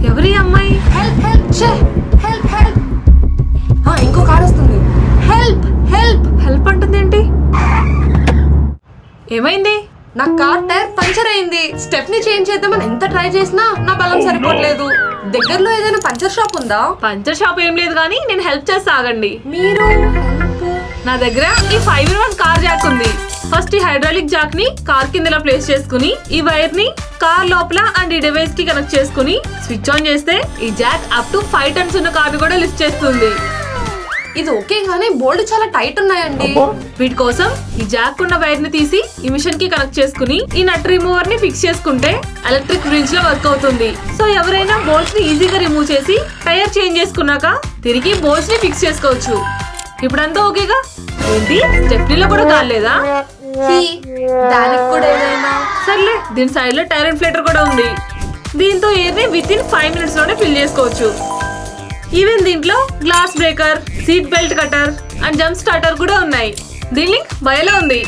ఎవరి అమ్మాయి? Help help help help. ఇంకో కార్ వస్తుంది. హెల్ప్ హెల్ప్ హెల్ప్ అంటుంది ఏంటి? ఏమైంది? నా కార్ టైర్ పంచర్ అయింది. స్టెప్ ని చేంజ్ చేద్దామని ఎంత ట్రై చేసినా నా బలం సరిపోవట్లేదు. దగ్గరలో ఏదైనా పంచర్ షాప్ ఉందా? పంచర్ షాప్ ఏం లేదు కానీ నేను హెల్ప్ చేస్తా, ఆగండి. మీరు నా దగ్గర ఈ 5-in-1 కార్ జాక్ ఉంది. ఫస్ట్ ఈ హైడ్రాలిక్ జాక్ ని కార్ కింద ప్లేస్ చేసుకుని ఈ వైర్ ని కార్ లోపల అండ్ ఈ డివైస్ కి కనెక్ట్ చేసుకుని స్విచ్ ఆన్ చేస్తే ఈ జాక్ అప్ టు 5 tons ఉన్న కార్ ని కూడా లిఫ్ట్ చేస్తుంది. ఇది ఓకే గానీ బోల్డ్ చాలా టైట్ ఉన్నాయండి. వీటి కోసం ఈ జాక్ ఉన్న వైర్ ని తీసి ఈ మిషన్ కి కనెక్ట్ చేసుకుని ఈ నట్ రిమూవర్ ని ఫిక్స్ చేసుకుంటే ఎలక్ట్రిక్ బ్రిడ్జ్ లో వర్క్ అవుతుంది. సో ఎవరైనా బోల్ట్స్ ని ఈజీగా రిమూవ్ చేసి టైర్ చేంజ్ చేసుకున్నాక తిరిగి బోల్ట్స్ ని ఫిక్స్ చేసుకోవచ్చు. ఇప్పుడంతా ఓకేగా? ఏంటి స్టెప్నీలో కూడా కాలేదా? దానికి కూడా ఏదైనా సర్లే, దీని సైడ్ లో టైర్ ఇన్ఫ్లేటర్ కూడా ఉంది. దీంతో ఏది విత్-ఇన్ 5 minutes లోనే ఫిల్ చేసుకోవచ్చు. ఈవెన్ దీంట్లో glass breaker, seat belt cutter and jump starter కూడా ఉన్నాయి. దీని లింక్ బయోలో ఉంది.